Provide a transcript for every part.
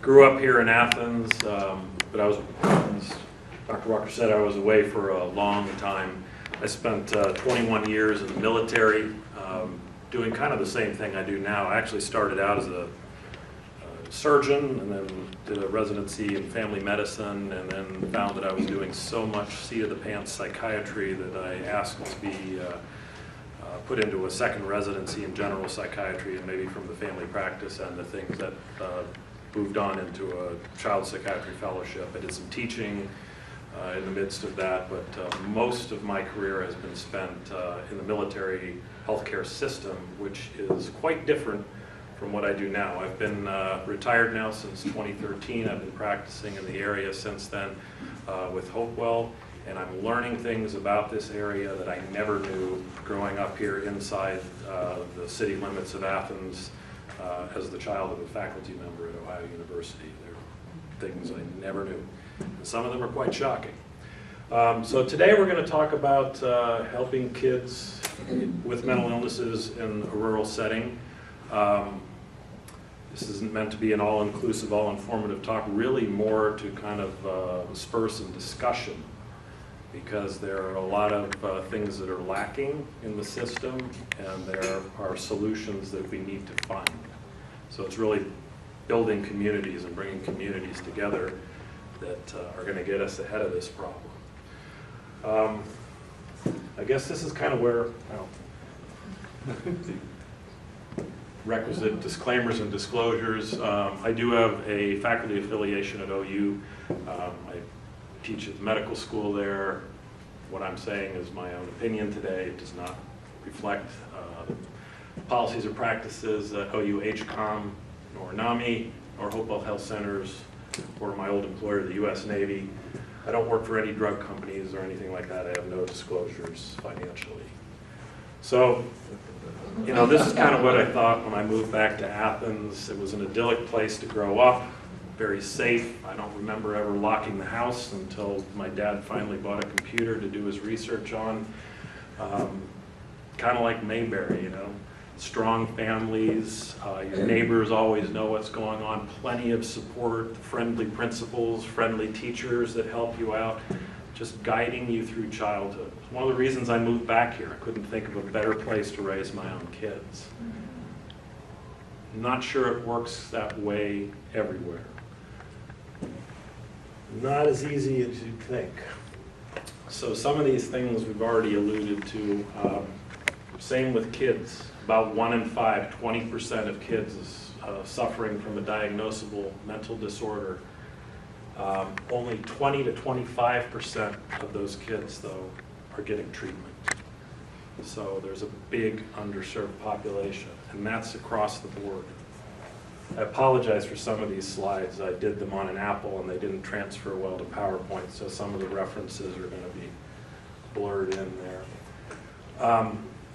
Grew up here in Athens, but I was, as Dr. Walker said, I was away for a long time. I spent 21 years in the military, doing kind of the same thing I do now. I actually started out as a surgeon and then did a residency in family medicine, and then found that I was doing so much seat-of-the-pants psychiatry that I asked to be put into a second residency in general psychiatry, and maybe from the family practice end of things that moved on into a child psychiatry fellowship. I did some teaching in the midst of that, but most of my career has been spent in the military healthcare system, which is quite different from what I do now. I've been retired now since 2013. I've been practicing in the area since then with Hopewell, and I'm learning things about this area that I never knew growing up here inside the city limits of Athens as the child of a faculty member at Ohio University. There are things I never knew, and some of them are quite shocking. So today we're going to talk about helping kids with mental illnesses in a rural setting. This isn't meant to be an all-inclusive, all-informative talk, really more to kind of spur some discussion, because there are a lot of things that are lacking in the system, and there are solutions that we need to find. So it's really building communities and bringing communities together that are going to get us ahead of this problem. I guess this is kind of where, the requisite disclaimers and disclosures. I do have a faculty affiliation at OU. I teach at the medical school there. What I'm saying is my own opinion today. It does not reflect policies or practices at OU HCOM, nor NAMI, or Hopewell Health Centers, or my old employer, the U.S. Navy. I don't work for any drug companies or anything like that. I have no disclosures financially. So, you know, this is kind of what I thought when I moved back to Athens. It was an idyllic place to grow up, very safe. I don't remember ever locking the house until my dad finally bought a computer to do his research on. Kind of like Mayberry, you know. Strong families, your neighbors always know what's going on, plenty of support, friendly principals, friendly teachers that help you out, just guiding you through childhood. It's one of the reasons I moved back here. I couldn't think of a better place to raise my own kids. Not sure it works that way everywhere. Not as easy as you'd think. So some of these things we've already alluded to. Same with kids. About 1 in 5, 20% of kids is suffering from a diagnosable mental disorder. Only 20 to 25% of those kids, though, are getting treatment. So there's a big underserved population, and that's across the board. I apologize for some of these slides. I did them on an Apple, and they didn't transfer well to PowerPoint, so some of the references are going to be blurred in there.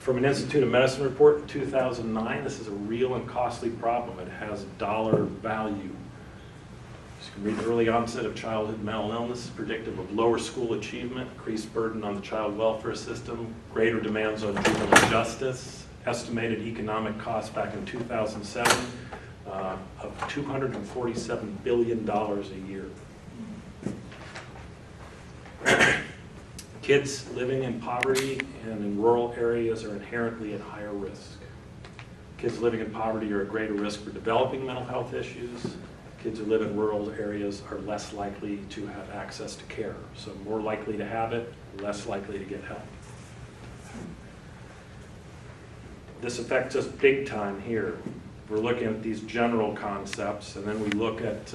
From an Institute of Medicine report in 2009, this is a real and costly problem. It has dollar value. You can read early onset of childhood mental illness is predictive of lower school achievement, increased burden on the child welfare system, greater demands on juvenile justice, estimated economic costs back in 2007 of $247 billion a year. Kids living in poverty and in rural areas are inherently at higher risk. Kids living in poverty are at greater risk for developing mental health issues. Kids who live in rural areas are less likely to have access to care. So more likely to have it, less likely to get help. This affects us big time here. We're looking at these general concepts, and then we look at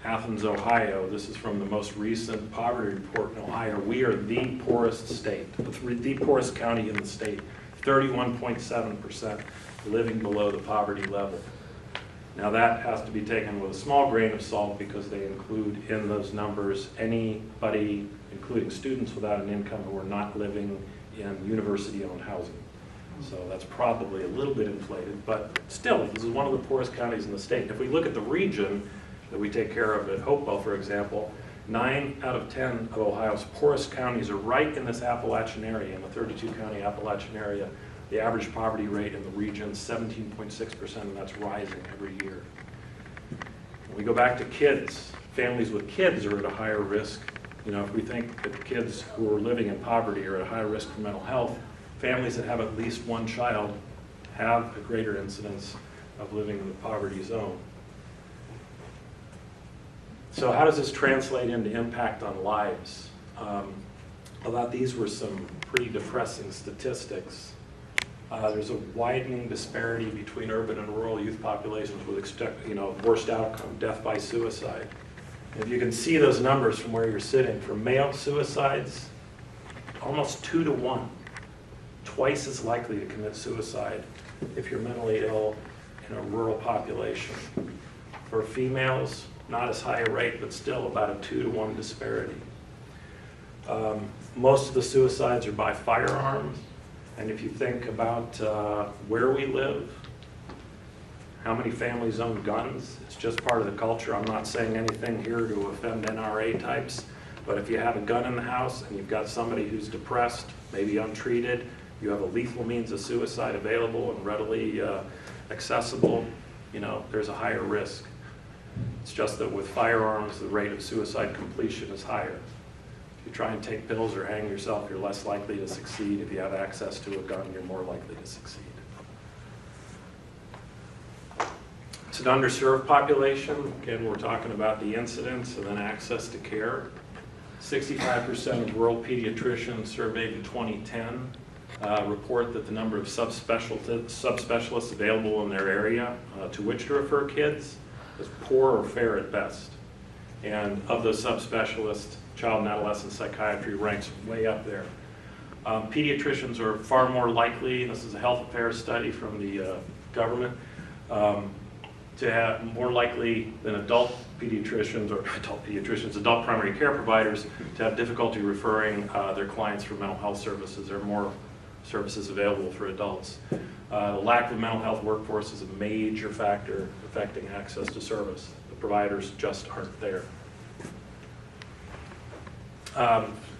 Athens, Ohio. This is from the most recent poverty report in Ohio. We are the poorest state, the poorest county in the state, 31.7% living below the poverty level. Now that has to be taken with a small grain of salt, because they include in those numbers anybody, including students without an income, who are not living in university-owned housing. So that's probably a little bit inflated, but still, this is one of the poorest counties in the state. If we look at the region that we take care of at Hopewell, for example, 9 out of 10 of Ohio's poorest counties are right in this Appalachian area, in the 32-county Appalachian area. The average poverty rate in the region is 17.6%, and that's rising every year. We go back to kids. Families with kids are at a higher risk. You know, if we think that kids who are living in poverty are at a higher risk for mental health, families that have at least one child have a greater incidence of living in the poverty zone. So how does this translate into impact on lives? I thought these were some pretty depressing statistics. There's a widening disparity between urban and rural youth populations with worst outcome, death by suicide. And if you can see those numbers from where you're sitting, for male suicides, almost 2 to 1, twice as likely to commit suicide if you're mentally ill in a rural population. For females, not as high a rate, but still about a 2 to 1 disparity. Most of the suicides are by firearms, and if you think about where we live, how many families own guns, it's just part of the culture. I'm not saying anything here to offend NRA types, but if you have a gun in the house and you've got somebody who's depressed, maybe untreated, you have a lethal means of suicide available and readily accessible, you know, there's a higher risk. It's just that with firearms, the rate of suicide completion is higher. If you try and take pills or hang yourself, you're less likely to succeed. If you have access to a gun, you're more likely to succeed. It's an underserved population. Again, we're talking about the incidence and then access to care. 65% of rural pediatricians surveyed in 2010 report that the number of subspecialists available in their area to which to refer kids is poor or fair at best. And of those subspecialists, child and adolescent psychiatry ranks way up there. Pediatricians are far more likely, this is a health affairs study from the government, to have more likely than adult pediatricians or adult primary care providers to have difficulty referring their clients for mental health services. There are more services available for adults. The lack of a mental health workforce is a major factor affecting access to service. The providers just aren't there.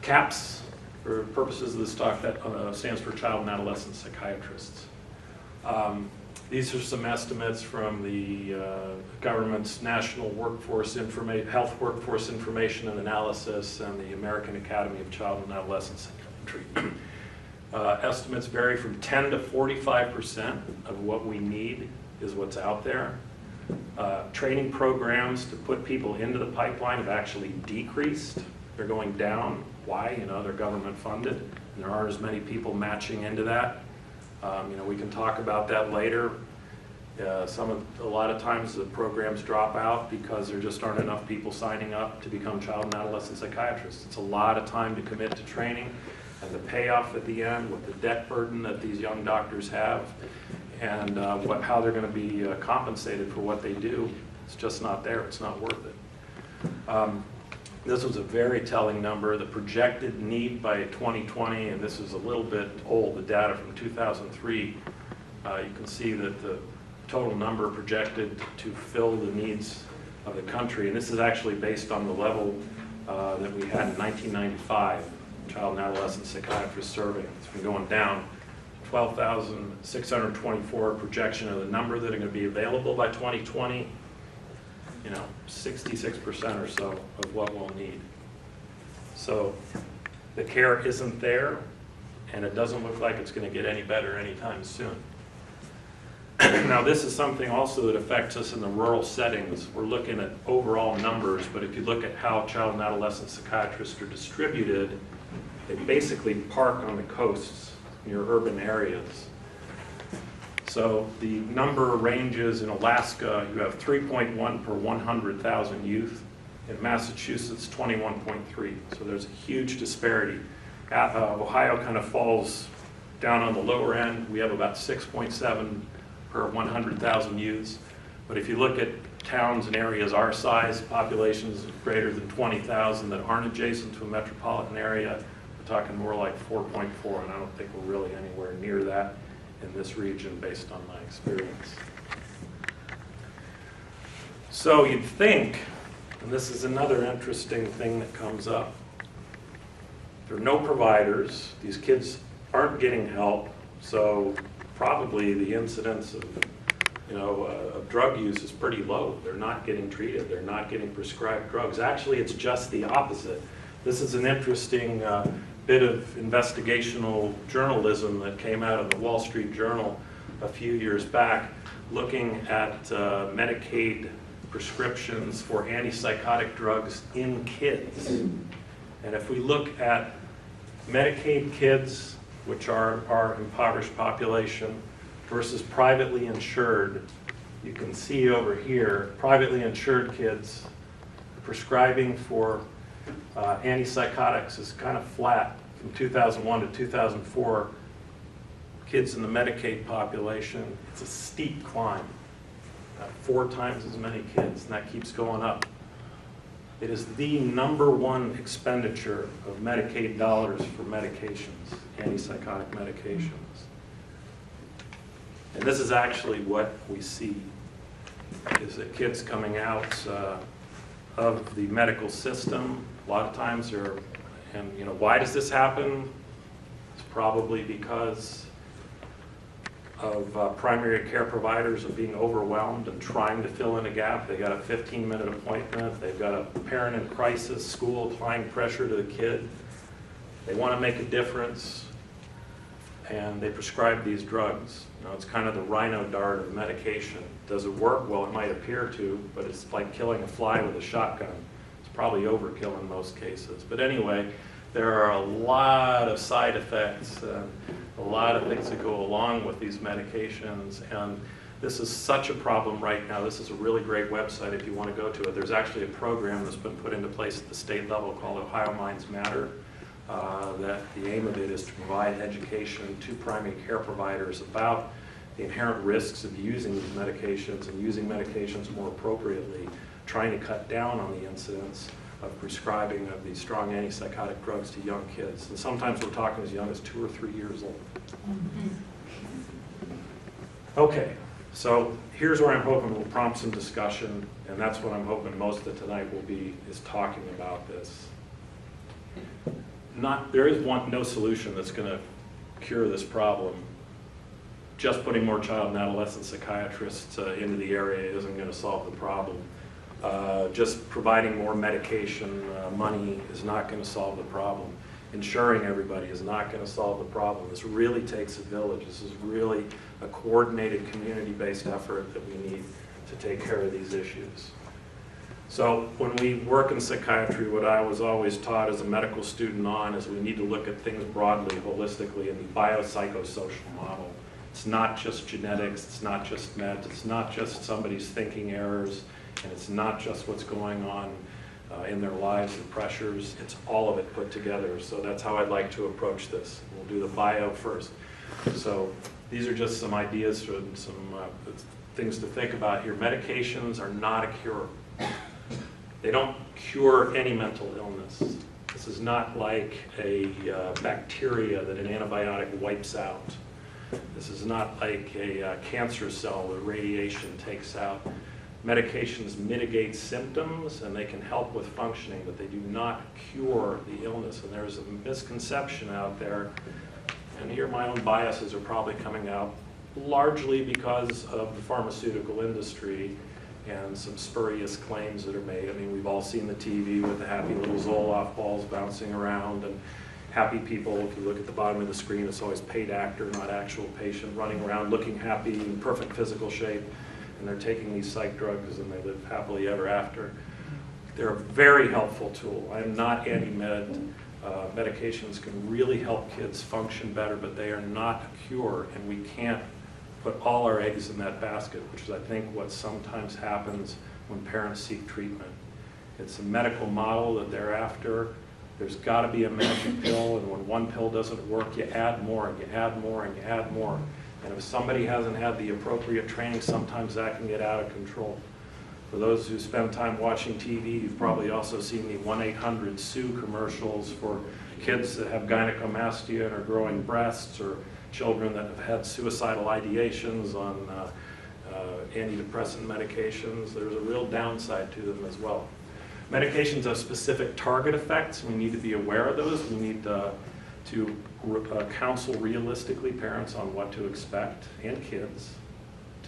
CAPS, for purposes of this talk, that stands for Child and Adolescent Psychiatrists. These are some estimates from the government's National Health Workforce Information and Analysis and the American Academy of Child and Adolescent Psychiatry. Estimates vary from 10 to 45% of what we need is what's out there. Training programs to put people into the pipeline have actually decreased. They're going down. Why? You know, they're government funded, and there aren't as many people matching into that. You know, we can talk about that later. A lot of times the programs drop out because there just aren't enough people signing up to become child and adolescent psychiatrists. It's a lot of time to commit to training, and the payoff at the end with the debt burden that these young doctors have and how they're going to be compensated for what they do, it's just not there. It's not worth it. This was a very telling number. The projected need by 2020, and this is a little bit old, the data from 2003, you can see that the total number projected to fill the needs of the country, and this is actually based on the level that we had in 1995, Child and Adolescent Psychiatrist Survey. It's been going down. 12,624 projection of the number that are going to be available by 2020. You know, 66% or so of what we'll need. So the care isn't there, and it doesn't look like it's going to get any better anytime soon. Now, this is something also that affects us in the rural settings. We're looking at overall numbers, but if you look at how child and adolescent psychiatrists are distributed, they basically park on the coasts near urban areas. So the number ranges in Alaska, you have 3.1 per 100,000 youth. In Massachusetts, 21.3. So there's a huge disparity. Ohio kind of falls down on the lower end. We have about 6.7 per 100,000 youths. But if you look at towns and areas our size, populations greater than 20,000 that aren't adjacent to a metropolitan area, we're talking more like 4.4, and I don't think we're really anywhere near that in this region based on my experience. So you'd think, and this is another interesting thing that comes up, there are no providers, these kids aren't getting help, so probably the incidence of of drug use is pretty low. They're not getting treated. They're not getting prescribed drugs. Actually, it's just the opposite. This is an interesting bit of investigational journalism that came out of the Wall Street Journal a few years back, looking at Medicaid prescriptions for antipsychotic drugs in kids. And if we look at Medicaid kids, which are our impoverished population, versus privately insured, you can see over here, privately insured kids prescribing for antipsychotics is kind of flat from 2001 to 2004. Kids in the Medicaid population, it's a steep climb. 4 times as many kids, and that keeps going up. It is the #1 expenditure of Medicaid dollars for medications, antipsychotic medications. And this is actually what we see, is that kids coming out of the medical system, a lot of times are, and why does this happen? It's probably because of primary care providers of being overwhelmed and trying to fill in a gap. They got a 15-minute appointment. They've got a parent in crisis, school applying pressure to the kid. They want to make a difference, and they prescribe these drugs. It's kind of the rhino dart of medication. Does it work? Well, it might appear to, but it's like killing a fly with a shotgun. It's probably overkill in most cases. But anyway, there are a lot of side effects, a lot of things that go along with these medications, and this is such a problem right now. This is a really great website if you want to go to it. There's actually a program that's been put into place at the state level called Ohio Minds Matter, that the aim of it is to provide education to primary care providers about the inherent risks of using these medications and using medications more appropriately, trying to cut down on the incidence of prescribing of these strong antipsychotic drugs to young kids. And sometimes we're talking as young as 2 or 3 years old. Okay, so here's where I'm hoping we'll prompt some discussion, and that's what I'm hoping most of tonight will be, is talking about this. There is no solution that's going to cure this problem. Just putting more child and adolescent psychiatrists into the area isn't going to solve the problem. Just providing more medication money is not going to solve the problem. Insuring everybody is not going to solve the problem. This really takes a village. This is really a coordinated community-based effort that we need to take care of these issues. So when we work in psychiatry, what I was always taught as a medical student is we need to look at things broadly, holistically, in the biopsychosocial model. It's not just genetics, it's not just meds, it's not just somebody's thinking errors, and it's not just what's going on in their lives and pressures. It's all of it put together. So that's how I'd like to approach this. We'll do the bio first. So these are just some ideas for some things to think about here. Medications are not a cure. They don't cure any mental illness. This is not like a bacteria that an antibiotic wipes out. This is not like a cancer cell that radiation takes out. Medications mitigate symptoms and they can help with functioning, but they do not cure the illness. And there's a misconception out there, and here my own biases are probably coming out, largely because of the pharmaceutical industry and some spurious claims that are made. I mean, we've all seen the TV with the happy little Zoloft balls bouncing around, and happy people. If you look at the bottom of the screen, it's always paid actor, not actual patient, running around looking happy, in perfect physical shape, and they're taking these psych drugs and they live happily ever after. They're a very helpful tool. I'm not anti-med. Medications can really help kids function better, but they are not a cure, and we can't put all our eggs in that basket, which is, I think, what sometimes happens when parents seek treatment. It's a medical model that they're after. There's got to be a magic pill, and when one pill doesn't work, you add more, and you add more, and you add more. And if somebody hasn't had the appropriate training, sometimes that can get out of control. For those who spend time watching TV, you've probably also seen the 1-800-SUE commercials for kids that have gynecomastia and are growing breasts, or children that have had suicidal ideations on antidepressant medications. There's a real downside to them as well. Medications have specific target effects. We need to be aware of those. We need to counsel realistically parents on what to expect, and kids,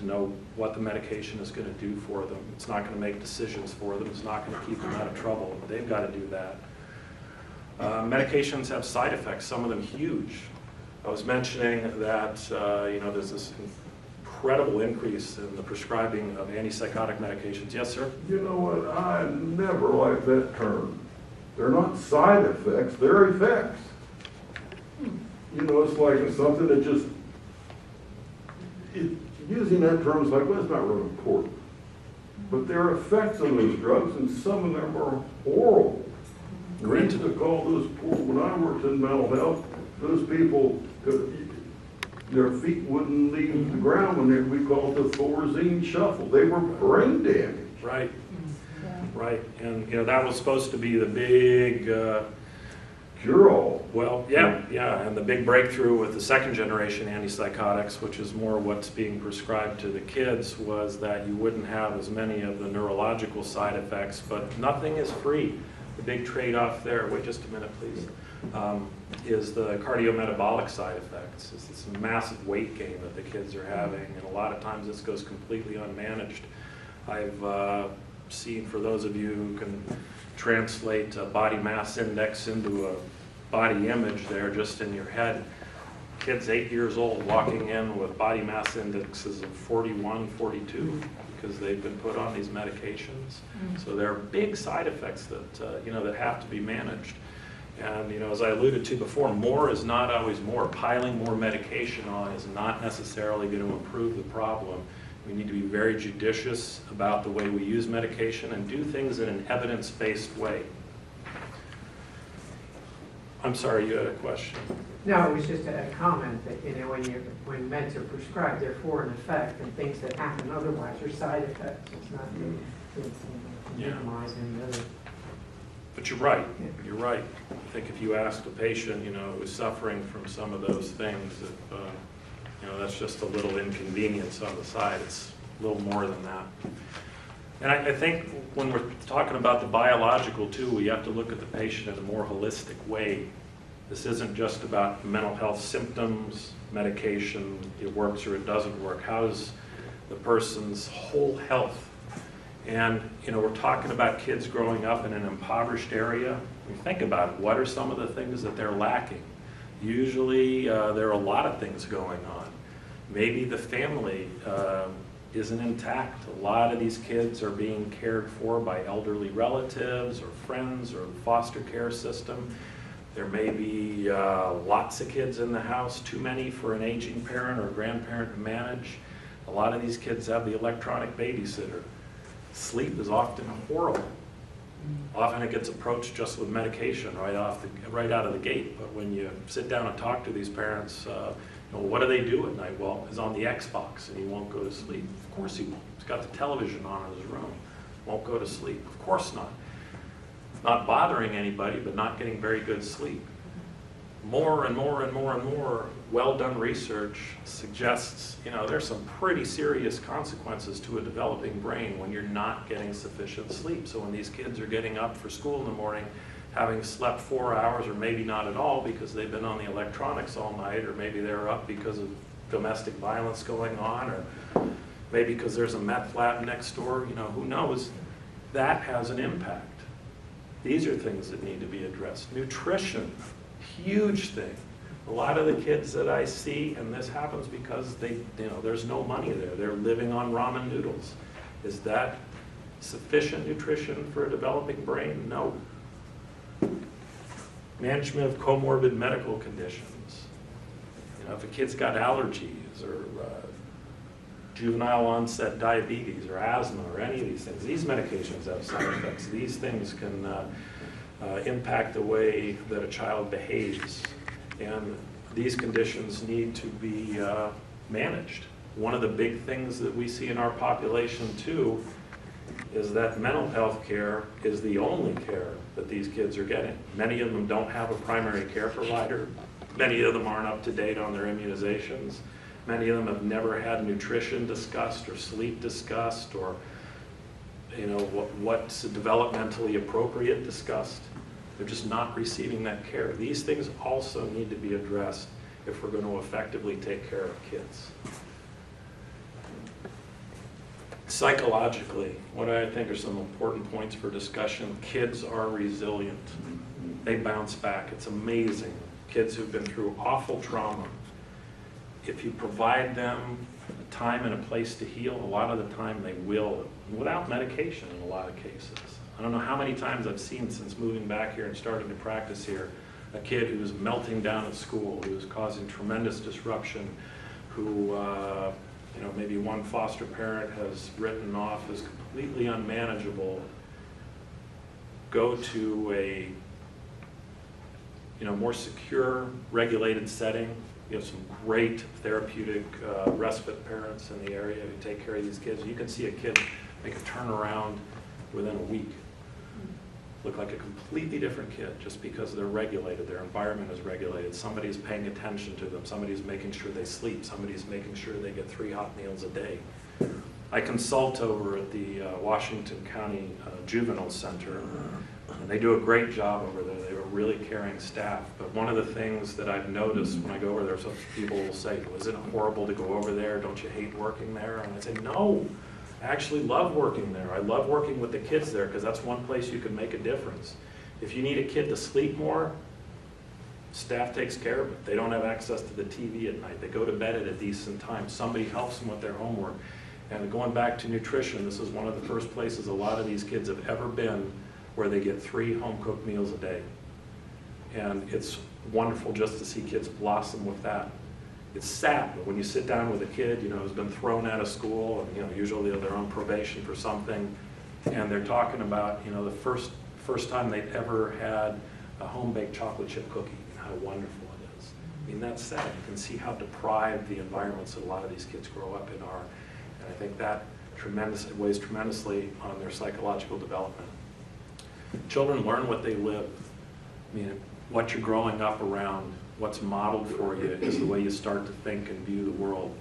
to know what the medication is going to do for them. It's not going to make decisions for them. It's not going to keep them out of trouble. They've got to do that. Medications have side effects, some of them huge. I was mentioning that there's this incredible increase in the prescribing of antipsychotic medications. Yes, sir? You know what? I never liked that term. They're not side effects, they're effects. You know, it's like something that just, using that term is like, well, it's not really important. But there are effects on those drugs, and some of them are horrible. We used to call those poor, when I worked in mental health, those people, their feet wouldn't leave the ground when we called it the Thorazine shuffle. They were brain damaged. Right. Right, and that was supposed to be the big cure-all. Well, yeah, and the big breakthrough with the second generation antipsychotics, which is more what's being prescribed to the kids, was that you wouldn't have as many of the neurological side effects, but nothing is free. The big trade-off there, wait just a minute please, is the cardiometabolic side effects. It's this massive weight gain that the kids are having, and a lot of times this goes completely unmanaged. I've seen, for those of you who can translate a body mass index into a body image there just in your head, kids 8 years old walking in with body mass indexes of 41, 42 because they've been put on these medications. So there are big side effects that that have to be managed. And as I alluded to before, more is not always more. Piling more medication on is not necessarily going to improve the problem. We need to be very judicious about the way we use medication and do things in an evidence-based way. I'm sorry, you had a question. No, it was just a comment that when meds are prescribed, they're for an effect, and things that happen otherwise are side effects. It's not to minimize any other. But you're right. You're right. I think if you ask a patient, who's suffering from some of those things, if that's just a little inconvenience on the side. It's a little more than that. And I think when we're talking about the biological too, we have to look at the patient in a more holistic way. This isn't just about mental health symptoms, medication, it works or it doesn't work. How's the person's whole health? And we're talking about kids growing up in an impoverished area. We think about it. What are some of the things that they're lacking? Usually there are a lot of things going on. Maybe the family isn't intact. A lot of these kids are being cared for by elderly relatives or friends or the foster care system. There may be lots of kids in the house, too many for an aging parent or grandparent to manage. A lot of these kids have the electronic babysitter. Sleep is often horrible. Often it gets approached just with medication right out of the gate. But when you sit down and talk to these parents, what do they do at night? Well, he's on the Xbox and he won't go to sleep. Of course he won't. He's got the television on in his room. Won't go to sleep. Of course not. Not bothering anybody, but not getting very good sleep. More and more and more and more well-done research suggests, there's some pretty serious consequences to a developing brain when you're not getting sufficient sleep. So when these kids are getting up for school in the morning, having slept 4 hours or maybe not at all because they've been on the electronics all night, or maybe they're up because of domestic violence going on, or maybe because there's a meth lab next door, who knows, that has an impact. These are things that need to be addressed. Nutrition, huge thing. A lot of the kids that I see, and this happens because there's no money there. They're living on ramen noodles. Is that sufficient nutrition for a developing brain? No. Management of comorbid medical conditions. If a kid's got allergies or juvenile onset diabetes or asthma or any of these things, these medications have side effects. These things can impact the way that a child behaves. And these conditions need to be managed. One of the big things that we see in our population too is that mental health care is the only care that these kids are getting. Many of them don't have a primary care provider. Many of them aren't up to date on their immunizations. Many of them have never had nutrition discussed or sleep discussed, or what's developmentally appropriate discussed. They're just not receiving that care. These things also need to be addressed if we're going to effectively take care of kids. Psychologically, what I think are some important points for discussion: kids are resilient. They bounce back. It's amazing. Kids who've been through awful trauma, if you provide them a time and a place to heal, a lot of the time they will, without medication in a lot of cases. I don't know how many times I've seen since moving back here and starting to practice here, a kid who was melting down at school, who was causing tremendous disruption, who maybe one foster parent has written off as completely unmanageable, go to a more secure, regulated setting. You have some great therapeutic respite parents in the area who take care of these kids. You can see a kid make a turnaround within a week. Look like a completely different kid just because they're regulated, their environment is regulated, somebody's paying attention to them, somebody's making sure they sleep, somebody's making sure they get 3 hot meals a day. I consult over at the Washington County Juvenile Center, and they do a great job over there. They have a really caring staff. But one of the things that I've noticed when I go over there, some people will say, well, isn't it horrible to go over there? Don't you hate working there? And I say, no, I actually love working there. I love working with the kids there because that's one place you can make a difference. If you need a kid to sleep more, staff takes care of it. They don't have access to the TV at night. They go to bed at a decent time. Somebody helps them with their homework. And going back to nutrition, this is one of the first places a lot of these kids have ever been where they get 3 home-cooked meals a day. And it's wonderful just to see kids blossom with that. It's sad, but when you sit down with a kid, who's been thrown out of school, and usually they're on probation for something, and they're talking about, the first time they've ever had a home-baked chocolate chip cookie, and how wonderful it is. I mean, that's sad. You can see how deprived the environments that a lot of these kids grow up in are. And I think that weighs tremendously on their psychological development. Children learn what they live. I mean, what you're growing up around, what's modeled for you is the way you start to think and view the world.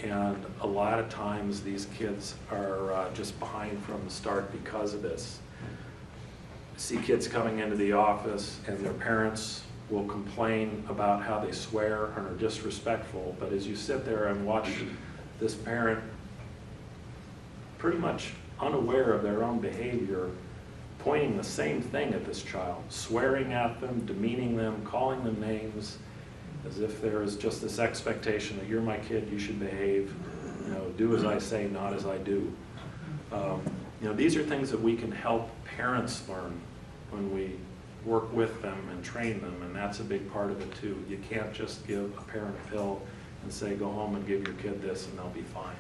And a lot of times these kids are just behind from the start because of this. I see kids coming into the office and their parents will complain about how they swear and are disrespectful, but as you sit there and watch this parent pretty much unaware of their own behavior, pointing the same thing at this child, swearing at them, demeaning them, calling them names, as if there is just this expectation that you're my kid, you should behave, do as I say, not as I do. These are things that we can help parents learn when we work with them and train them, and that's a big part of it too. You can't just give a parent a pill and say, go home and give your kid this and they'll be fine.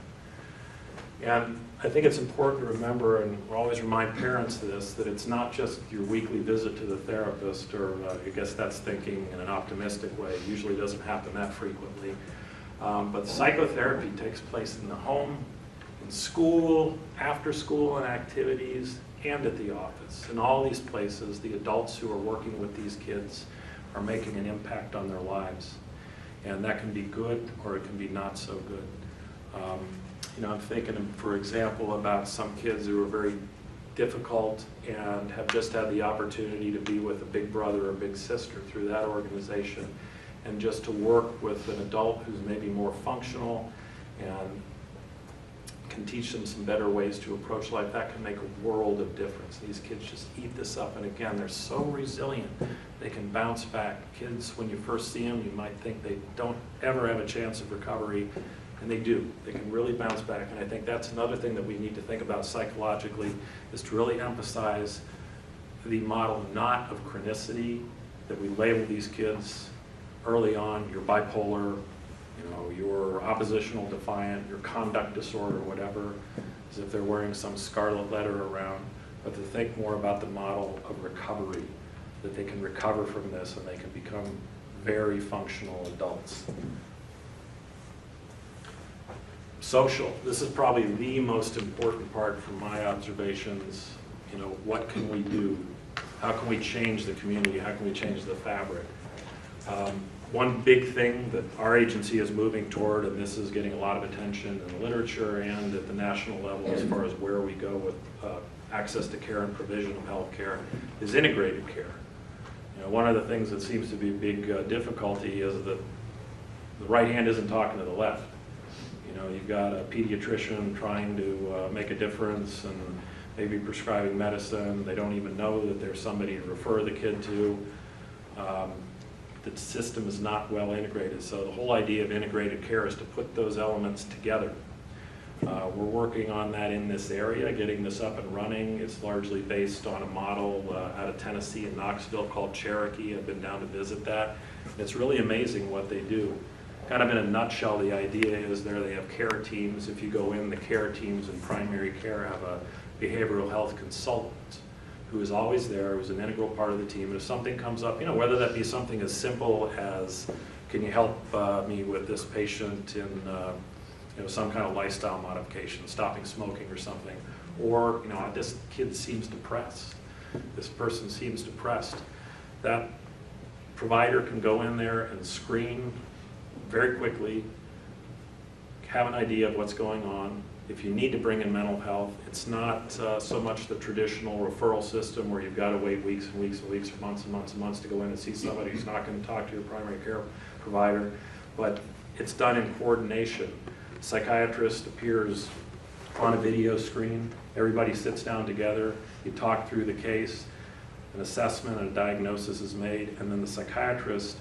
And I think it's important to remember, and we'll always remind parents of this, that it's not just your weekly visit to the therapist, or I guess that's thinking in an optimistic way. It usually doesn't happen that frequently. But psychotherapy takes place in the home, in school, after school and activities, and at the office. In all these places, the adults who are working with these kids are making an impact on their lives. And that can be good, or it can be not so good. I'm thinking, for example, about some kids who are very difficult and have just had the opportunity to be with a big brother or big sister through that organization, and just to work with an adult who's maybe more functional and can teach them some better ways to approach life. That can make a world of difference. These kids just eat this up, and again, they're so resilient. They can bounce back. Kids, when you first see them, you might think they don't ever have a chance of recovery, and they do. They can really bounce back, and I think that's another thing that we need to think about psychologically, is to really emphasize the model not of chronicity, that we label these kids early on, you're bipolar, you're oppositional defiant, your conduct disorder, whatever, as if they're wearing some scarlet letter around, but to think more about the model of recovery, that they can recover from this and they can become very functional adults. Social, this is probably the most important part from my observations. What can we do? How can we change the community? How can we change the fabric? One big thing that our agency is moving toward, and this is getting a lot of attention in the literature and at the national level as far as where we go with access to care and provision of health care, is integrated care. One of the things that seems to be a big difficulty is that the right hand isn't talking to the left. You know, you've got a pediatrician trying to make a difference and maybe prescribing medicine. They don't even know that there's somebody to refer the kid to. The system is not well integrated. So the whole idea of integrated care is to put those elements together. We're working on that in this area, getting this up and running. It's largely based on a model out of Tennessee in Knoxville called Cherokee. I've been down to visit that. It's really amazing what they do. Kind of in a nutshell, the idea is there they have care teams. If you go in, the care teams in primary care have a behavioral health consultant who is always there, who's an integral part of the team. And if something comes up, you know, whether that be something as simple as, can you help me with this patient in you know, some kind of lifestyle modification, stopping smoking or something, or, you know, this kid seems depressed, this person seems depressed, that provider can go in there and screen very quickly, have an idea of what's going on. If you need to bring in mental health, it's not so much the traditional referral system where you've got to wait weeks and weeks and weeks, or months and months and months to go in and see somebody who's not going to talk to your primary care provider, but it's done in coordination. Psychiatrist appears on a video screen, everybody sits down together, you talk through the case, an assessment and a diagnosis is made, and then the psychiatrist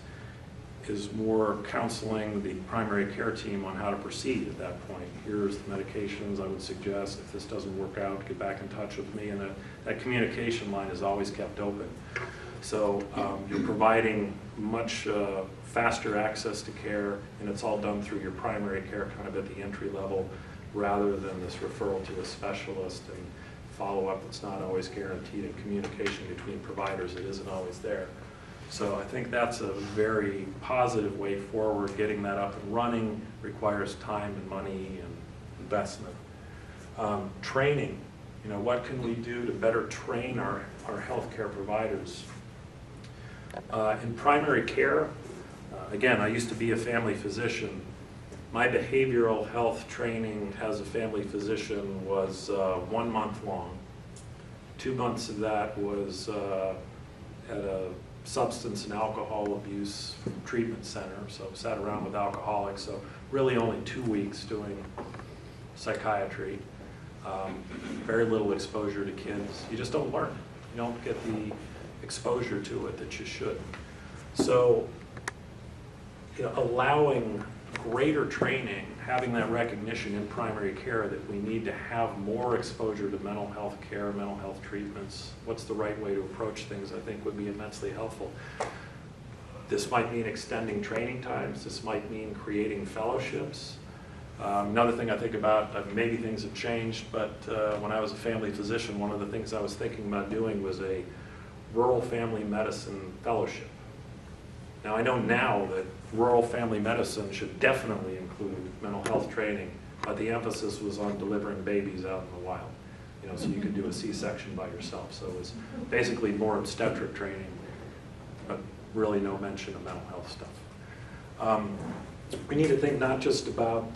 is more counseling the primary care team on how to proceed at that point. Here's the medications I would suggest. If this doesn't work out, get back in touch with me. And that communication line is always kept open. So you're providing much faster access to care, and it's all done through your primary care kind of at the entry level, rather than this referral to a specialist and follow-up that's not always guaranteed, and communication between providers that isn't always there. So I think that's a very positive way forward. Getting that up and running requires time and money and investment. Training, you know, what can we do to better train our healthcare providers? In primary care, again, I used to be a family physician. My behavioral health training as a family physician was 1 month long. 2 months of that was at a substance and alcohol abuse treatment center, so sat around with alcoholics, so really only 2 weeks doing psychiatry. Very little exposure to kids. You just don't learn. You don't get the exposure to it that you should. So, you know, allowing greater training, having that recognition in primary care that we need to have more exposure to mental health care, mental health treatments, what's the right way to approach things, I think would be immensely helpful. This might mean extending training times. This might mean creating fellowships. Another thing I think about, maybe things have changed, but when I was a family physician, one of the things I was thinking about doing was a rural family medicine fellowship. Now I know now that rural family medicine should definitely include mental health training, but the emphasis was on delivering babies out in the wild. You know, so you could do a C-section by yourself. So it was basically more obstetric training, but really no mention of mental health stuff. We need to think not just about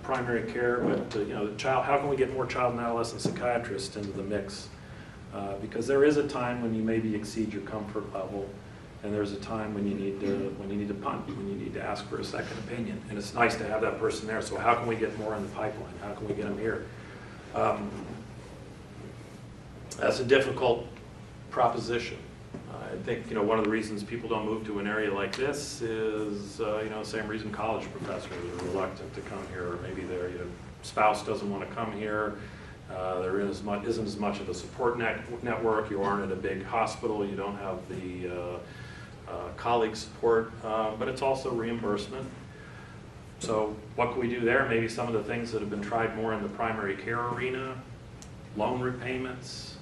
primary care, but you know, the child. How can we get more child and adolescent psychiatrists into the mix? Because there is a time when you maybe exceed your comfort level, and there's a time when you need to punt, when you need to ask for a second opinion, and it's nice to have that person there. So how can we get more in the pipeline? How can we get them here? That's a difficult proposition. I think, you know, one of the reasons people don't move to an area like this is, you know, the same reason college professors are reluctant to come here, or maybe their spouse doesn't want to come here. There isn't as much of a support network. You aren't at a big hospital. You don't have the colleague support, but it's also reimbursement. So what can we do there? Maybe some of the things that have been tried more in the primary care arena, loan repayments,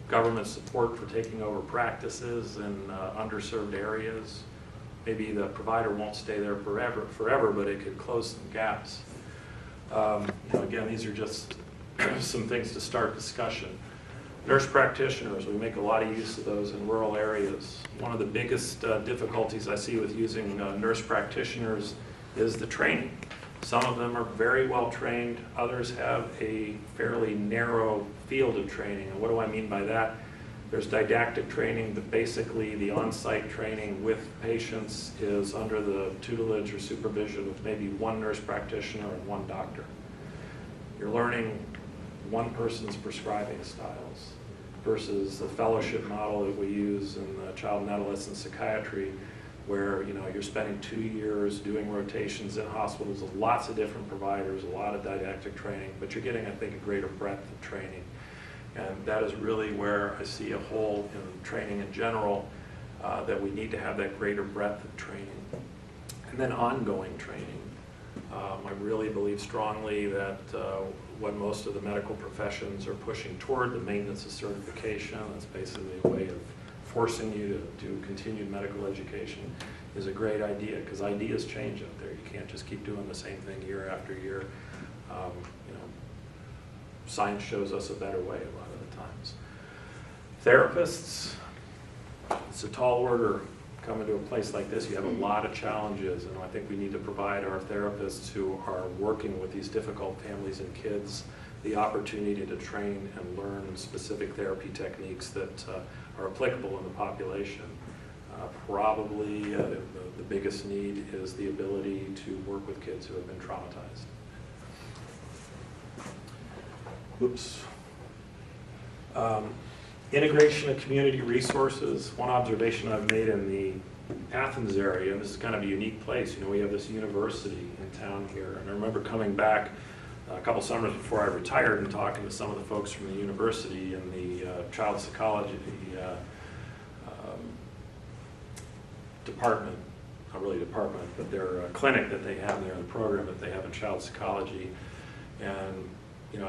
government support for taking over practices in underserved areas. Maybe the provider won't stay there forever, but it could close some gaps. You know, again, these are just some things to start discussion. Nurse practitioners, we make a lot of use of those in rural areas. One of the biggest difficulties I see with using nurse practitioners is the training. Some of them are very well trained, others have a fairly narrow field of training. And what do I mean by that? There's didactic training, but basically the on-site training with patients is under the tutelage or supervision of maybe one nurse practitioner and one doctor. You're learning one person's prescribing styles versus the fellowship model that we use in the child and adolescent psychiatry, where you're spending 2 years doing rotations in hospitals with lots of different providers, a lot of didactic training, but you're getting, I think, a greater breadth of training. And that is really where I see a hole in training in general, that we need to have that greater breadth of training. And then ongoing training. I really believe strongly that what most of the medical professions are pushing toward, the maintenance of certification, that's basically a way of forcing you to do continued medical education, is a great idea, because ideas change out there. You can't just keep doing the same thing year after year. Science shows us a better way a lot of the times. Therapists, it's a tall order coming to a place like this. You have a lot of challenges, and I think we need to provide our therapists who are working with these difficult families and kids the opportunity to train and learn specific therapy techniques that are applicable in the population. Probably the biggest need is the ability to work with kids who have been traumatized. Oops. Integration of community resources. One observation I've made in the Athens area, and this is kind of a unique place, we have this university in town here, and I remember coming back a couple summers before I retired and talking to some of the folks from the university in the child psychology department, not really department, but their clinic that they have there, the program that they have in child psychology, and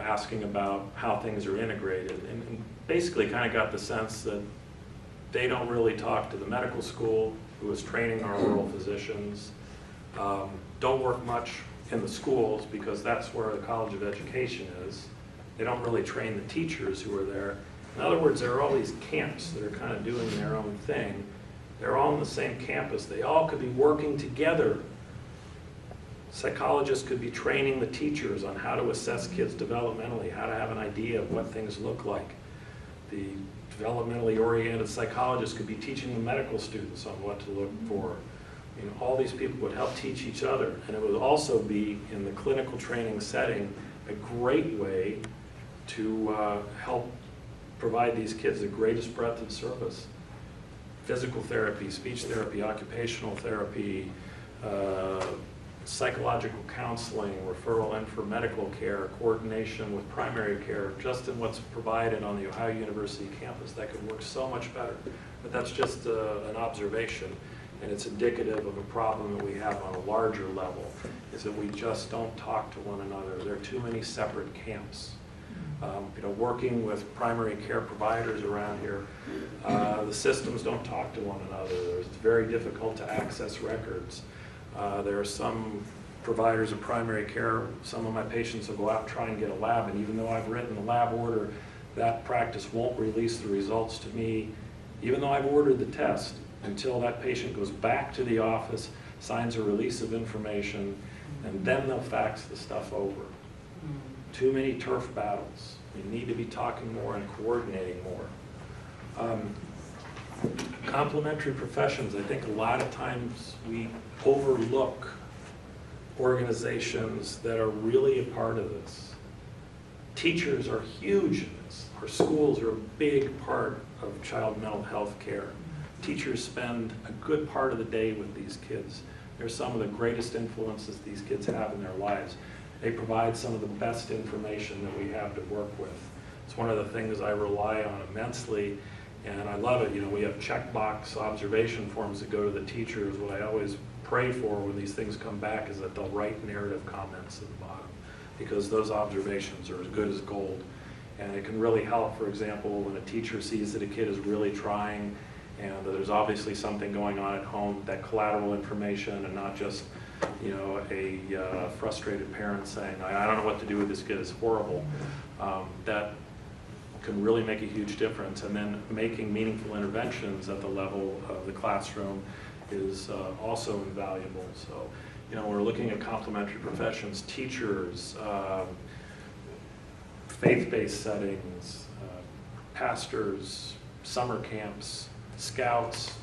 asking about how things are integrated, and basically kind of got the sense that they don't really talk to the medical school, who is training our oral physicians, don't work much in the schools because that's where the College of Education is. They don't really train the teachers who are there. In other words, there are all these camps that are kind of doing their own thing. They're all on the same campus. They all could be working together. Psychologists could be training the teachers on how to assess kids developmentally, how to have an idea of what things look like. The developmentally oriented psychologists could be teaching the medical students on what to look for. All these people would help teach each other, and it would also be, in the clinical training setting, a great way to help provide these kids the greatest breadth of service. Physical therapy, speech therapy, occupational therapy, psychological counseling, referral in for medical care, coordination with primary care, just in what's provided on the Ohio University campus. That could work so much better. But that's just an observation, and it's indicative of a problem that we have on a larger level, is that we just don't talk to one another. There are too many separate camps. Working with primary care providers around here, the systems don't talk to one another. It's very difficult to access records. There are some providers of primary care, some of my patients will go out and try and get a lab, and even though I've written the lab order, that practice won't release the results to me, even though I've ordered the test, until that patient goes back to the office, signs a release of information, and then they'll fax the stuff over. Too many turf battles. We need to be talking more and coordinating more. Complementary professions. I think a lot of times we overlook organizations that are really a part of this. Teachers are huge in this. Our schools are a big part of child mental health care. Teachers spend a good part of the day with these kids. They're some of the greatest influences these kids have in their lives. They provide some of the best information that we have to work with. It's one of the things I rely on immensely, and I love it. We have checkbox observation forms that go to the teachers. What I always pray for when these things come back is that they'll write narrative comments at the bottom, because those observations are as good as gold. And it can really help, for example, when a teacher sees that a kid is really trying and there's obviously something going on at home, that collateral information, and not just a frustrated parent saying, I don't know what to do with this kid, it's horrible. That can really make a huge difference. And then making meaningful interventions at the level of the classroom is also invaluable. So, we're looking at complementary professions, teachers, faith-based settings, pastors, summer camps, scouts,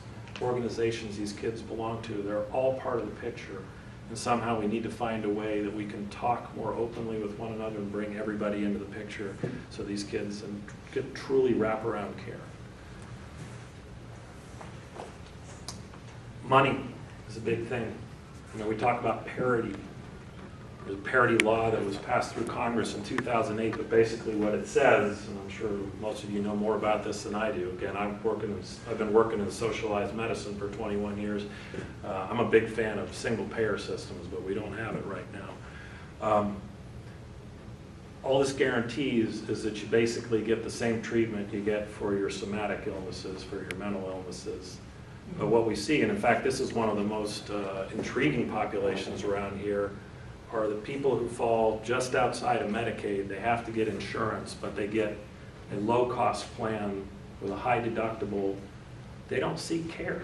organizations these kids belong to, they're all part of the picture. And somehow we need to find a way that we can talk more openly with one another and bring everybody into the picture so these kids get truly wraparound care. Money is a big thing. You know, we talk about parity. There's a parity law that was passed through Congress in 2008, but basically what it says, and I'm sure most of you know more about this than I do. Again, I've been working in socialized medicine for 21 years. I'm a big fan of single payer systems, but we don't have it right now. All this guarantees is that you basically get the same treatment you get for your somatic illnesses, for your mental illnesses. But what we see, and in fact this is one of the most intriguing populations around here, are the people who fall just outside of Medicaid. They have to get insurance, but they get a low-cost plan with a high deductible. They don't seek care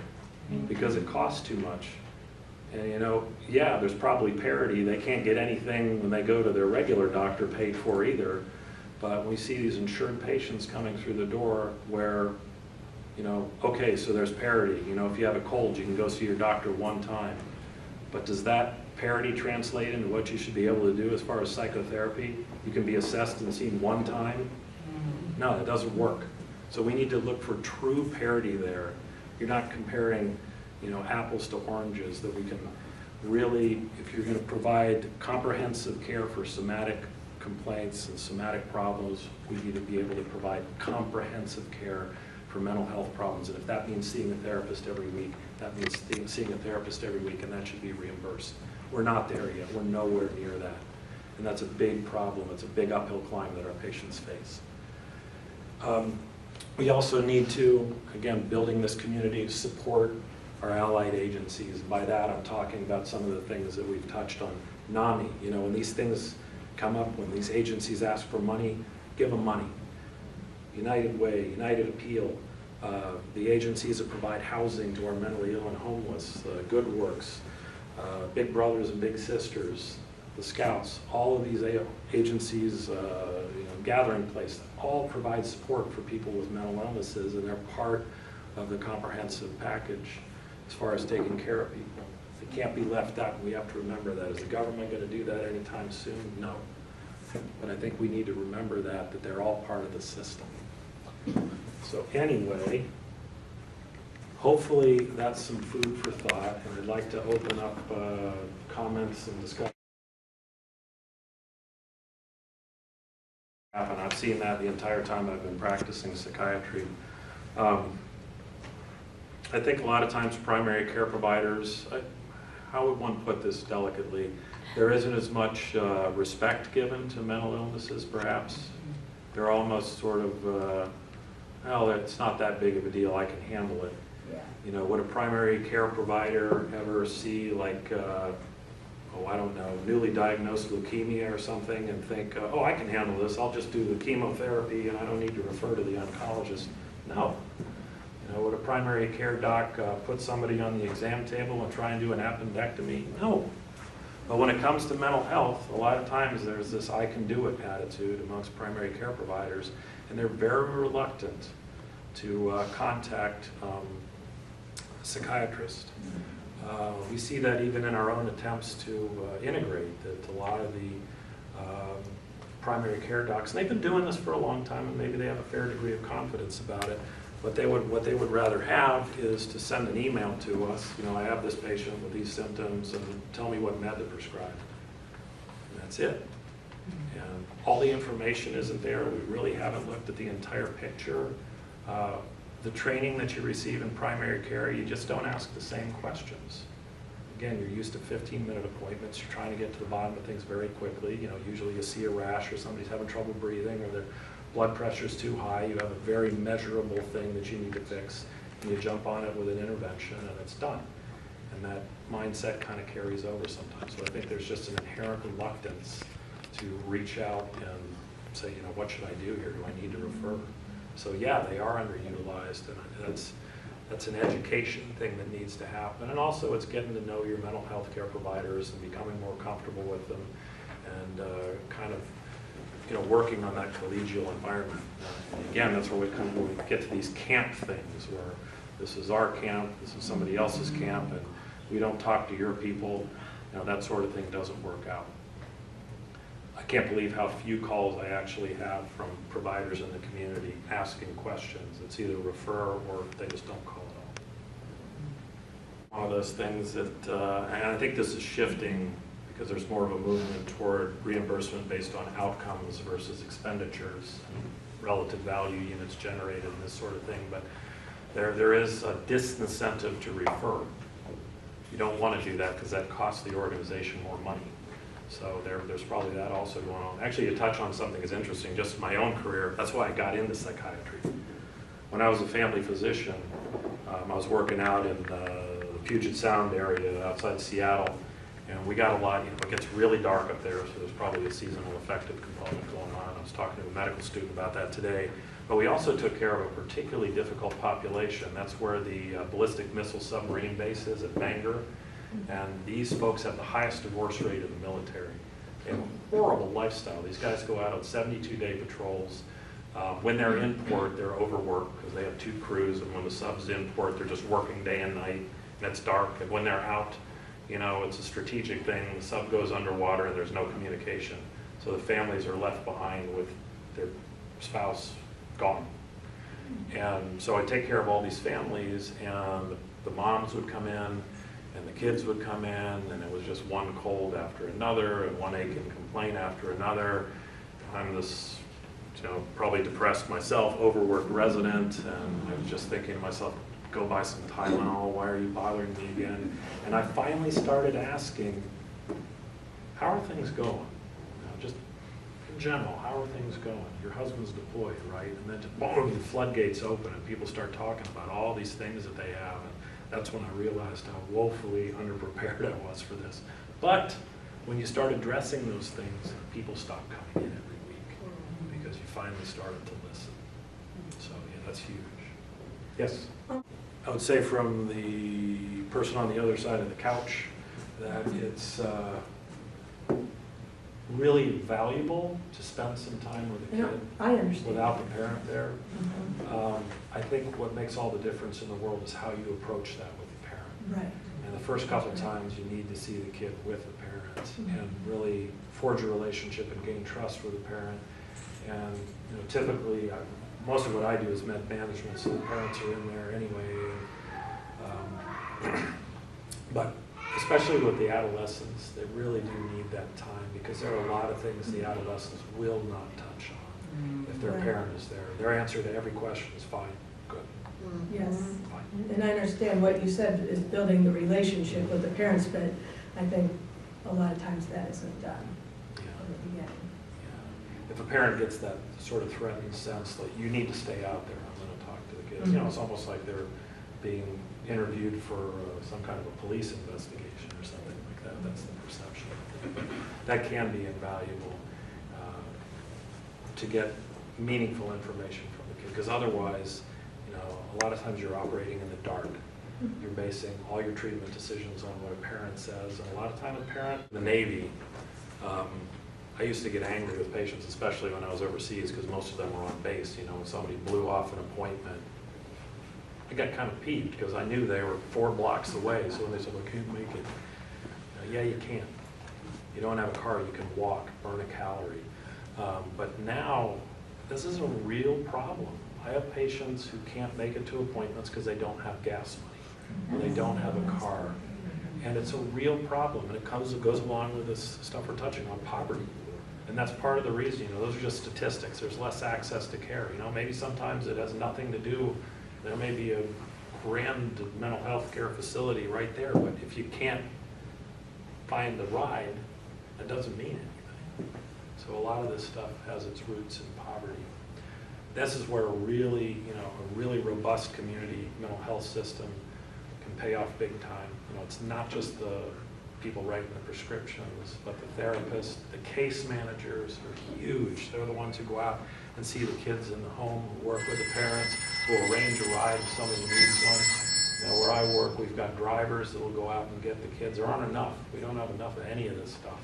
because it costs too much. And you know, yeah, there's probably parity. They can't get anything when they go to their regular doctor paid for either. But we see these insured patients coming through the door where, you know, okay, so there's parity. You know, if you have a cold, you can go see your doctor one time. But does that parity translate into what you should be able to do as far as psychotherapy? You can be assessed and seen one time? No, that doesn't work. So we need to look for true parity there. You're not comparing, you know, apples to oranges, that we can really, if you're going to provide comprehensive care for somatic complaints and somatic problems, we need to be able to provide comprehensive care for mental health problems. And if that means seeing a therapist every week, that means seeing a therapist every week, and that should be reimbursed. We're not there yet. We're nowhere near that. And that's a big problem. It's a big uphill climb that our patients face. We also need to, again, building this community, to support our allied agencies. By that, I'm talking about some of the things that we've touched on. NAMI, you know, when these things come up, when these agencies ask for money, give them money. United Way, United Appeal, the agencies that provide housing to our mentally ill and homeless, Good Works, Big Brothers and Big Sisters, the Scouts, all of these agencies, you know, Gathering Place, all provide support for people with mental illnesses, and they're part of the comprehensive package as far as taking care of people. They can't be left out. We have to remember that. Is the government going to do that anytime soon? No. But I think we need to remember that they're all part of the system. So anyway, hopefully that's some food for thought, and I'd like to open up comments and discussion. And I've seen that the entire time I've been practicing psychiatry. I think a lot of times primary care providers, how would one put this delicately? There isn't as much respect given to mental illnesses, perhaps. They're almost sort of, well, it's not that big of a deal, I can handle it. Yeah. You know, would a primary care provider ever see, like, oh, I don't know, newly diagnosed leukemia or something and think, oh, I can handle this, I'll just do the chemotherapy and I don't need to refer to the oncologist? No. You know, would a primary care doc put somebody on the exam table and try and do an appendectomy? No. But when it comes to mental health, a lot of times there's this I can do it attitude amongst primary care providers, and they're very reluctant to contact a psychiatrist. We see that even in our own attempts to integrate, that a lot of the primary care docs, and they've been doing this for a long time, and maybe they have a fair degree of confidence about it, but what they would rather have is to send an email to us, you know, I have this patient with these symptoms, and tell me what med to prescribe. And that's it. And all the information isn't there. We really haven't looked at the entire picture. The training that you receive in primary care, you just don't ask the same questions. Again, you're used to 15-minute appointments. You're trying to get to the bottom of things very quickly. You know, usually you see a rash or somebody's having trouble breathing or their blood pressure's too high. You have a very measurable thing that you need to fix, and you jump on it with an intervention, and it's done. And that mindset kind of carries over sometimes. So I think there's just an inherent reluctance to reach out and say, you know, what should I do here? Do I need to refer? So yeah, they are underutilized, and that's an education thing that needs to happen. And also it's getting to know your mental health care providers and becoming more comfortable with them, and kind of, you know, working on that collegial environment. Again, that's where we get to these camp things, where this is our camp, this is somebody else's camp, and we don't talk to your people. That sort of thing doesn't work out. I can't believe how few calls I actually have from providers in the community asking questions. It's either refer or they just don't call at all. One of those things that, and I think this is shifting because there's more of a movement toward reimbursement based on outcomes versus expenditures, and relative value units generated, and this sort of thing. But there is a disincentive to refer. You don't want to do that because that costs the organization more money. So there's probably that also going on. Actually, to touch on something that's interesting, just my own career, that's why I got into psychiatry. When I was a family physician, I was working out in the Puget Sound area outside Seattle, and we got a lot, it gets really dark up there, so there's probably a seasonal affective component going on. I was talking to a medical student about that today. But we also took care of a particularly difficult population. That's where the ballistic missile submarine base is at Bangor. And these folks have the highest divorce rate in the military. They have a horrible lifestyle. These guys go out on 72-day patrols. When they're in port, they're overworked because they have 2 crews. And when the sub's in port, they're just working day and night. And it's dark. And when they're out, it's a strategic thing. The sub goes underwater and there's no communication. So the families are left behind with their spouse gone. And so I take care of all these families, and the moms would come in, and the kids would come in, and it was just one cold after another, and one ache and complaint after another. I'm this, probably depressed myself, overworked resident, and I was just thinking to myself, go buy some Tylenol, why are you bothering me again? And I finally started asking, how are things going? Just in general, how are things going? Your husband's deployed, right? And then boom, the floodgates open and people start talking about all these things that they have. And that's when I realized how woefully underprepared I was for this. But when you start addressing those things, people stop coming in every week because you finally started to listen. So yeah, that's huge. Yes? I would say from the person on the other side of the couch that it's really valuable to spend some time with a kid I understand. without the parent there. I think what makes all the difference in the world is how you approach that with the parent. Right. And the first couple times you need to see the kid with the parent and really forge a relationship and gain trust with the parent. And typically, most of what I do is med management, so the parents are in there anyway. But especially with the adolescents, they really do need that time because there are a lot of things the adolescents will not touch on if their parent is there. Their answer to every question is fine, good, Yes. fine. And I understand what you said is building the relationship with the parents, but I think a lot of times that isn't done Yeah. from the beginning. If a parent gets that sort of threatened sense that you need to stay out there, I'm going to talk to the kids. It's almost like they're being interviewed for some kind of a police investigation or something like that. That's the perception. But that can be invaluable to get meaningful information from the kid, because otherwise, a lot of times you're operating in the dark. You're basing all your treatment decisions on what a parent says, and a lot of time a parent, the Navy, I used to get angry with patients, especially when I was overseas, because most of them were on base. When somebody blew off an appointment, I got kind of peeved because I knew they were 4 blocks away. So when they said, "I can't make it," yeah, you can. You don't have a car, you can walk, burn a calorie. But now, this is a real problem. I have patients who can't make it to appointments because they don't have gas money, or they don't have a car. And it's a real problem, and it goes along with this stuff we're touching on, poverty. And that's part of the reason, those are just statistics. There's less access to care. Maybe sometimes it has nothing to do, there may be a grand mental health care facility right there, but if you can't find the ride, that doesn't mean anything. So a lot of this stuff has its roots in poverty. This is where a really robust community mental health system can pay off big time. It's not just the people writing the prescriptions, but the therapists, the case managers are huge. They're the ones who go out and see the kids in the home, who work with the parents, who will arrange a ride if somebody needs one. Where I work, we've got drivers that will go out and get the kids. There aren't enough. We don't have enough of any of this stuff.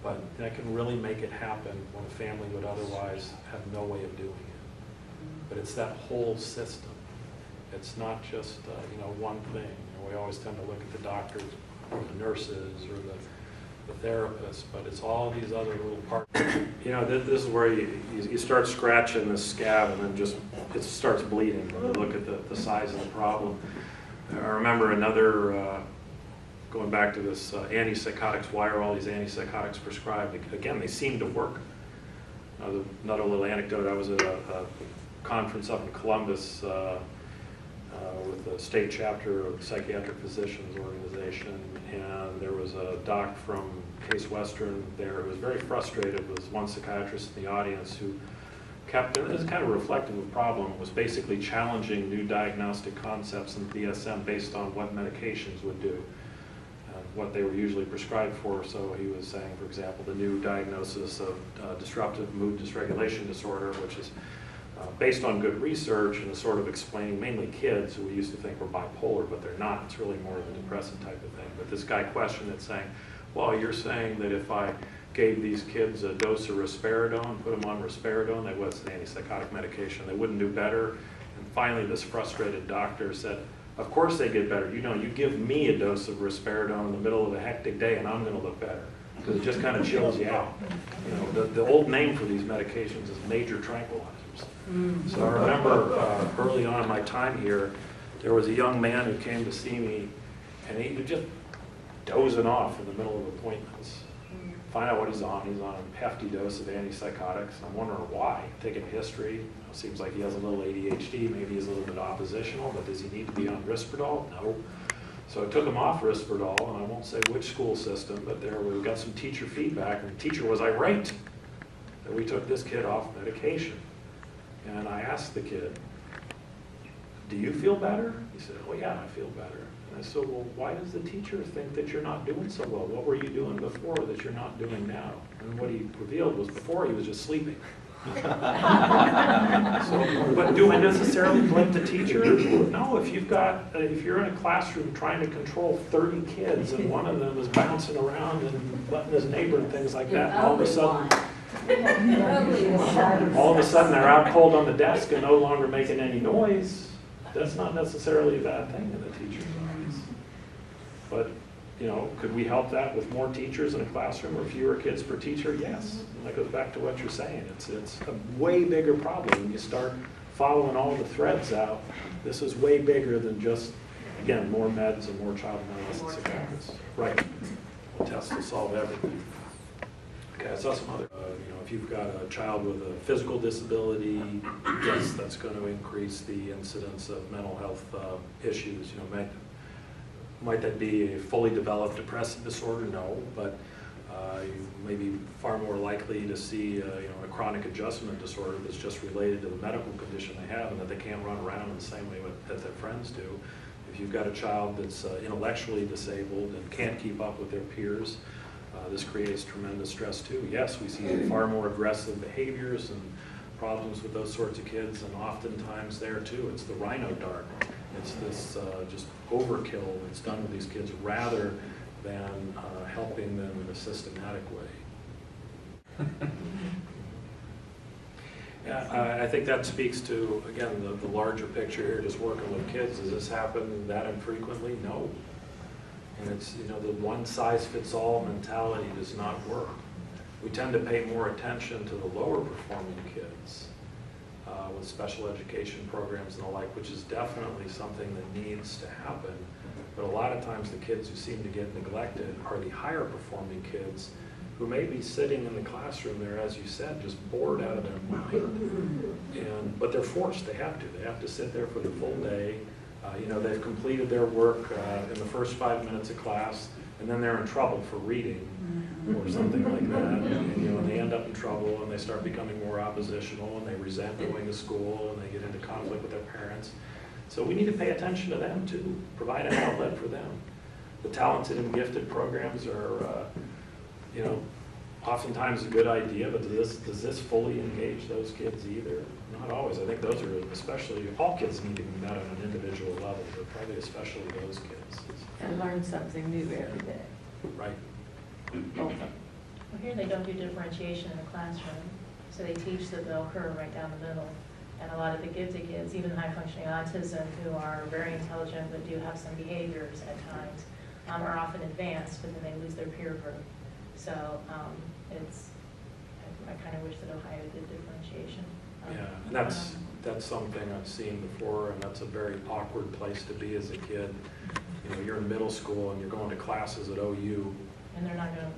But that can really make it happen when a family would otherwise have no way of doing it. but it's that whole system. It's not just, one thing. We always tend to look at the doctors or the nurses or the therapists, but it's all these other little parts. This is where you start scratching the scab and then just, it starts bleeding when you look at the size of the problem. I remember another, going back to this antipsychotics, why are all these antipsychotics prescribed? Again, they seem to work. Another little anecdote, I was at a conference up in Columbus with the state chapter of the Psychiatric Physicians Organization, and there was a doc from Case Western there who was very frustrated. There was one psychiatrist in the audience who kept, and this is kind of reflective of the problem, was basically challenging new diagnostic concepts in DSM based on what medications would do, what they were usually prescribed for. So he was saying, for example, the new diagnosis of disruptive mood dysregulation disorder, which is based on good research and is sort of explaining mainly kids who we used to think were bipolar, but they're not. It's really more of a depressive type of thing. But this guy questioned it saying, well, you're saying that if I gave these kids a dose of risperidone, put them on risperidone, that was an antipsychotic medication, they wouldn't do better. And finally this frustrated doctor said, of course they get better. You give me a dose of risperidone in the middle of a hectic day and I'm going to look better, because it just kind of chills you out. The old name for these medications is major tranquilizers. So I remember early on in my time here, there was a young man who came to see me, and he was just dozing off in the middle of appointments. Find out what he's on. He's on a hefty dose of antipsychotics. I'm wondering why. Taking history, seems like he has a little ADHD. Maybe he's a little bit oppositional, but does he need to be on Risperdal? No. So I took him off Risperdal, and I won't say which school system, but there we got some teacher feedback, and the teacher was irate that we took this kid off medication. And I asked the kid, do you feel better? He said, oh yeah, I feel better. And I said, well, why does the teacher think that you're not doing so well? What were you doing before that you're not doing now? And what he revealed was before he was just sleeping. But do I necessarily blame the teacher? No, if you're in a classroom trying to control 30 kids and one of them is bouncing around and letting his neighbor and things like that, and all of a sudden they're out cold on the desk and no longer making any noise, that's not necessarily a bad thing in the teacher's eyes. But, could we help that with more teachers in a classroom or fewer kids per teacher? Yes. And that goes back to what you're saying. It's a way bigger problem when you start following all the threads out. This is way bigger than just, again, more meds and more child and adolescent psychiatrists. Right. Tests will solve everything. Okay, I saw some other, if you've got a child with a physical disability, yes, that's going to increase the incidence of mental health issues. Might that be a fully developed depressive disorder? No, but you may be far more likely to see a chronic adjustment disorder that's just related to the medical condition they have and that they can't run around in the same way that their friends do. If you've got a child that's intellectually disabled and can't keep up with their peers, this creates tremendous stress too. Yes, we see far more aggressive behaviors and problems with those sorts of kids, and oftentimes there too, it's the rhino dart. It's this just overkill that's done with these kids rather than helping them in a systematic way. Yeah, I think that speaks to, again, the larger picture here, just working with kids. Does this happen that infrequently? No. And it's, the one-size-fits-all mentality does not work. We tend to pay more attention to the lower-performing kids with special education programs and the like, which is definitely something that needs to happen. But a lot of times the kids who seem to get neglected are the higher-performing kids who may be sitting in the classroom there, as you said, just bored out of their mind. But they're forced. They have to. They have to sit there for the full day. They've completed their work in the first 5 minutes of class, and then they're in trouble for reading or something like that. And they end up in trouble, and they start becoming more oppositional, and they resent going to school, and they get into conflict with their parents. So we need to pay attention to them too, provide an outlet for them. The talented and gifted programs are, oftentimes a good idea, but does this fully engage those kids either? Not always. I think those are especially, all kids need to be met on an individual level, but probably especially those kids. And learn something new every day. Right. Both of them. Well, here they don't do differentiation in the classroom, so they teach the bell curve right down the middle, And a lot of the gifted kids, even high functioning autism, who are very intelligent but do have some behaviors at times, are often advanced, but then they lose their peer group. So I kind of wish that Ohio did differentiation. Yeah, and that's something I've seen before, and that's a very awkward place to be as a kid. You know, you're in middle school and you're going to classes at OU. And they're not going to,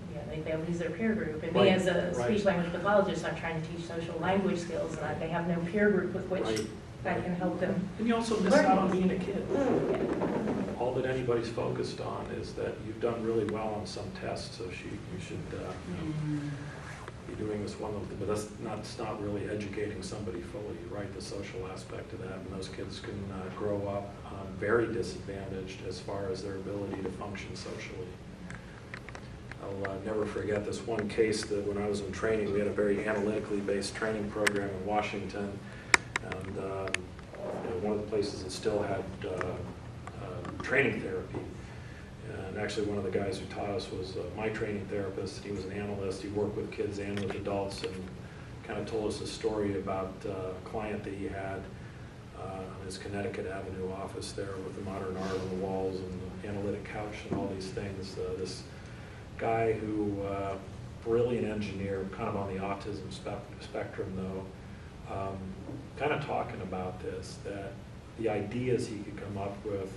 they lose their peer group. And Right, me as a right. speech language pathologist, I'm trying to teach social language skills, and they have no peer group with which Right. I can help them. And you also miss Learn. out on being a kid. Yeah. All that anybody's focused on is that you've done really well on some tests, so you should be doing this one, but that's not really educating somebody fully, right? The social aspect of that, and those kids can grow up very disadvantaged as far as their ability to function socially. I'll never forget this one case that when I was in training, we had a very analytically based training program in Washington, and one of the places that still had training therapy. And actually one of the guys who taught us was my training therapist. He was an analyst. He worked with kids and with adults, and kind of told us a story about a client that he had in his Connecticut Avenue office there with the modern art on the walls and the analytic couch and all these things. This guy who, brilliant engineer, kind of on the autism spectrum though, kind of talking about this, that the ideas he could come up with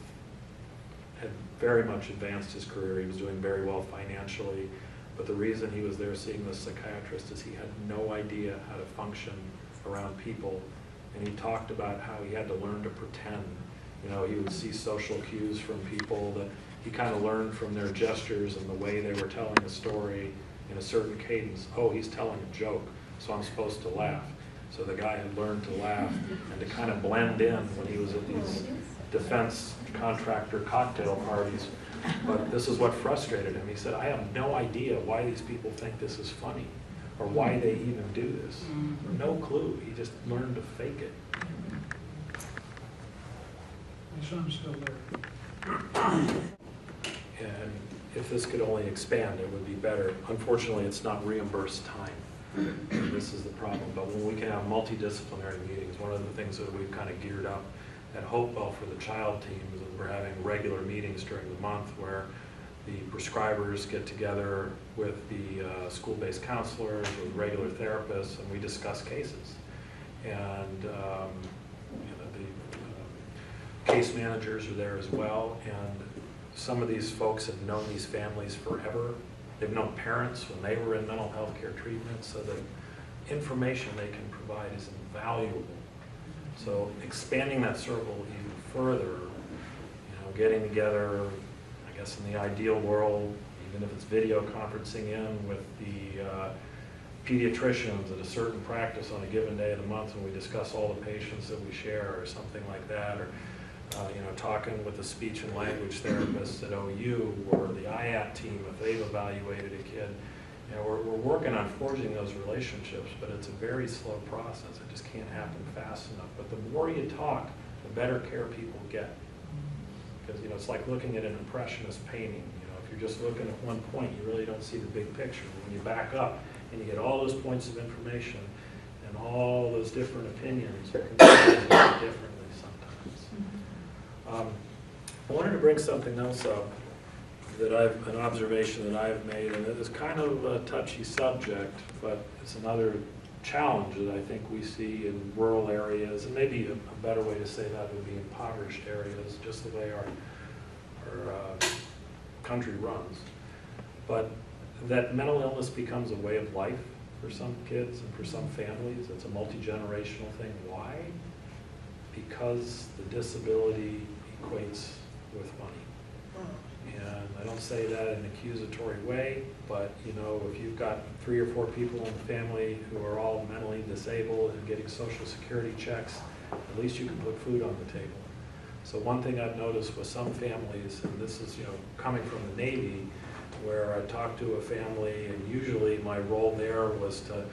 had very much advanced his career. He was doing very well financially, but the reason he was there seeing this psychiatrist is he had no idea how to function around people. And he talked about how he had to learn to pretend. You know, he would see social cues from people that he kind of learned from their gestures and the way they were telling a story in a certain cadence. Oh, he's telling a joke, so I'm supposed to laugh. So the guy had learned to laugh and to kind of blend in when he was at these defense contractor cocktail parties. But this is what frustrated him. He said, I have no idea why these people think this is funny or why they even do this. No clue. He just learned to fake it. My son's still there. And if this could only expand, it would be better. Unfortunately, it's not reimbursed time. This is the problem. But when we can have multidisciplinary meetings, one of the things that we've kind of geared up at Hopewell for the child team is that we're having regular meetings during the month where the prescribers get together with the school-based counselors, with regular therapists, and we discuss cases. And the case managers are there as well, and some of these folks have known these families forever. They've known parents when they were in mental health care treatment, so the information they can provide is invaluable. So expanding that circle even further, getting together, I guess in the ideal world, even if it's video conferencing in with the pediatricians at a certain practice on a given day of the month, and we discuss all the patients that we share or something like that, or talking with the speech and language therapists at OU or the IAT team if they've evaluated a kid. We're working on forging those relationships, but it's a very slow process. It just can't happen fast enough. But the more you talk, the better care people get. Because it's like looking at an impressionist painting. If you're just looking at one point, you really don't see the big picture. When you back up and you get all those points of information and all those different opinions, you can see it differently sometimes. I wanted to bring something else up that an observation that I've made, and it is kind of a touchy subject, but it's another challenge that I think we see in rural areas, and maybe a better way to say that would be impoverished areas, just the way our country runs. But that mental illness becomes a way of life for some kids and for some families. It's a multi-generational thing. Why? Because the disability equates with money. And I don't say that in an accusatory way, but if you've got 3 or 4 people in the family who are all mentally disabled and getting Social Security checks, at least you can put food on the table. So one thing I've noticed with some families, and this is coming from the Navy, where I talked to a family, and usually my role there was to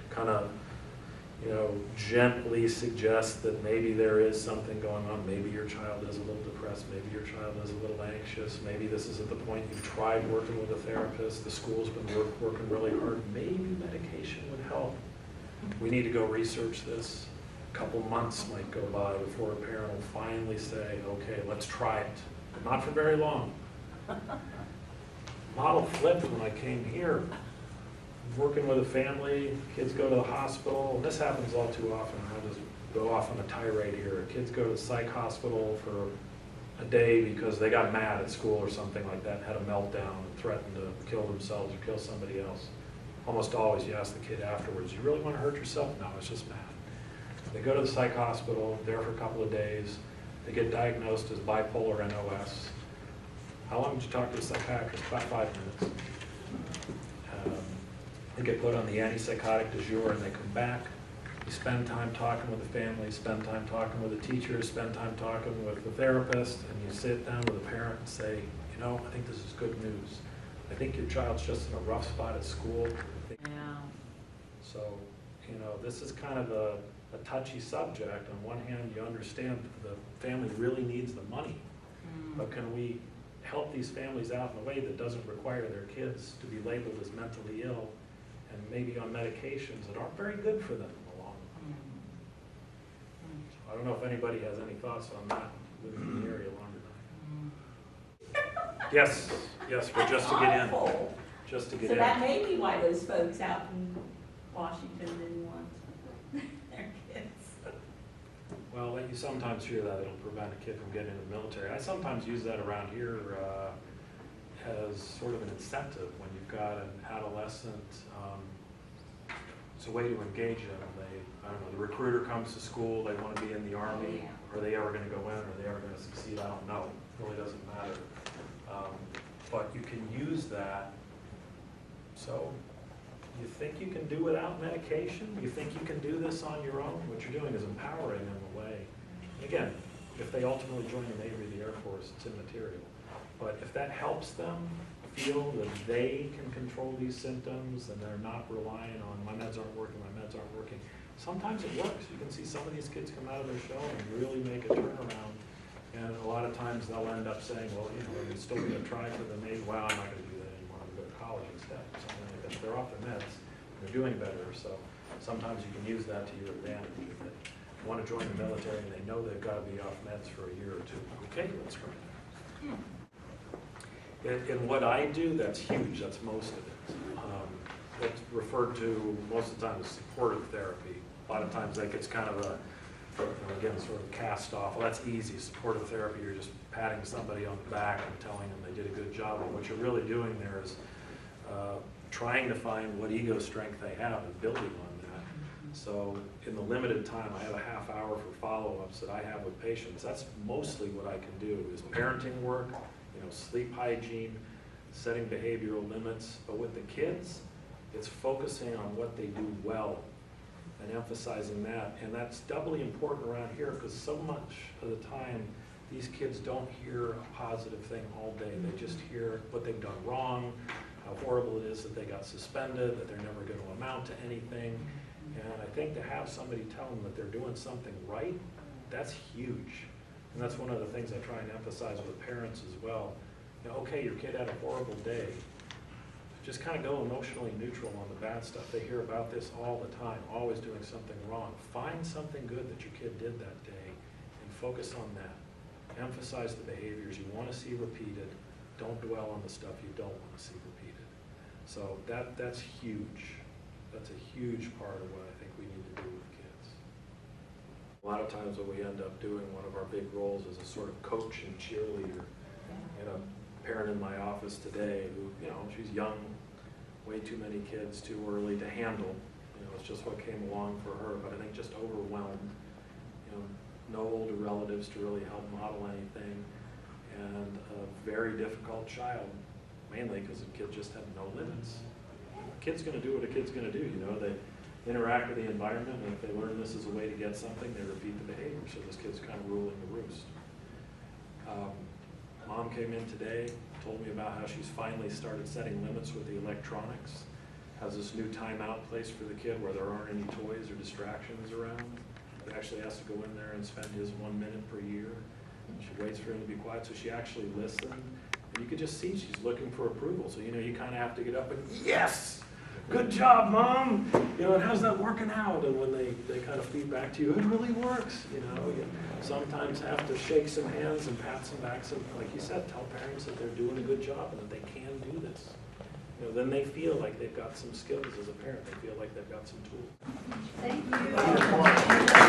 kind of gently suggest that maybe there is something going on. Maybe your child is a little depressed. Maybe your child is a little anxious. Maybe this is at the point you've tried working with a therapist. The school's been working really hard. Maybe medication would help. We need to go research this. couple months might go by before a parent will finally say, okay, let's try it. But not for very long. Model flipped when I came here. Working with a family, kids go to the hospital, and this happens all too often. I'll just go off on a tirade here. Kids go to the psych hospital for a day because they got mad at school or something like that, had a meltdown, and threatened to kill themselves or kill somebody else. Almost always you ask the kid afterwards, you really want to hurt yourself? No, it's just mad. They go to the psych hospital, there for a couple of days, they get diagnosed as bipolar NOS. How long did you talk to a psychiatrist? About 5 minutes. They get put on the antipsychotic du jour and they come back. You spend time talking with the family, spend time talking with the teacher, spend time talking with the therapist, and you sit down with a parent and say, you know, I think this is good news. I think your child's just in a rough spot at school. Yeah. So, you know, this is kind of a touchy subject. On one hand, you understand the family really needs the money, but can we help these families out in a way that doesn't require their kids to be labeled as mentally ill and maybe on medications that aren't very good for them in the long run? So I don't know if anybody has any thoughts on that living in the area longer than I have. Yes, but just to get in. Awful. Just to get So in. that may be why those folks out in Washington didn't want their kids. Well, you sometimes hear that it'll prevent a kid from getting into the military. I sometimes use that around here as sort of an incentive when you've got an adolescent. It's a way to engage them. I don't know, the recruiter comes to school, they want to be in the Army. Are they ever going to go in? Are they ever going to succeed? I don't know. It really doesn't matter. But you can use that. So you think you can do without medication? You think you can do this on your own? What you're doing is empowering them away. Again, if they ultimately join the Navy or the Air Force, it's immaterial. But if that helps them feel that they can control these symptoms and they're not relying on my meds aren't working, sometimes it works. You can see some of these kids come out of their shell and really make a turnaround. And a lot of times they'll end up saying, well, you know, we're still going to try for the Navy. Well, I'm not going to do that anymore. I'm going to go to college instead. Something like that. They're off their meds. They're doing better. So sometimes you can use that to your advantage. If they want to join the military and they know they've got to be off meds for a year or two. Okay, let's try that. In what I do, that's huge. That's most of it. It's referred to most of the time as supportive therapy. A lot of times that gets kind of a, again, sort of cast off. Well, that's easy. Supportive therapy, you're just patting somebody on the back and telling them they did a good job. And what you're really doing there is trying to find what ego strength they have and building on that. So in the limited time, I have a half hour for follow-ups that I have with patients. That's mostly what I can do is parenting work, you know, sleep hygiene, setting behavioral limits. But with the kids, it's focusing on what they do well and emphasizing that. And that's doubly important around here because so much of the time, these kids don't hear a positive thing all day. They just hear what they've done wrong, how horrible it is that they got suspended, that they're never going to amount to anything. And I think to have somebody tell them that they're doing something right, that's huge. And that's one of the things I try and emphasize with parents as well. You know, okay, your kid had a horrible day. Just kind of go emotionally neutral on the bad stuff. They hear about this all the time, always doing something wrong. Find something good that your kid did that day and focus on that. Emphasize the behaviors you want to see repeated. Don't dwell on the stuff you don't want to see repeated. So that's huge. That's a huge part of what I think we need to do with kids. A lot of times what we end up doing, one of our big roles is a sort of coach and cheerleader. You know, parent in my office today who, you know, she's young, way too many kids, too early to handle. You know, it's just what came along for her, but I think just overwhelmed. You know, no older relatives to really help model anything, and a very difficult child, mainly because the kid just had no limits. A kid's going to do what a kid's going to do, you know. They interact with the environment, and if they learn this is a way to get something, they repeat the behavior. So this kid's kind of ruling the roost. Mom came in today, told me about how she's finally started setting limits with the electronics. Has this new timeout place for the kid where there aren't any toys or distractions around. He actually has to go in there and spend his 1 minute per year. She waits for him to be quiet, so she actually listened. And you could just see she's looking for approval. So, you know, you kind of have to get up and, yes! good job, Mom, you know, and how's that working out? And when they kind of feed back to you, it really works, you know. You sometimes have to shake some hands and pat some backs, and like you said, tell parents that they're doing a good job and that they can do this. You know, then they feel like they've got some skills as a parent. They feel like they've got some tools. Thank you.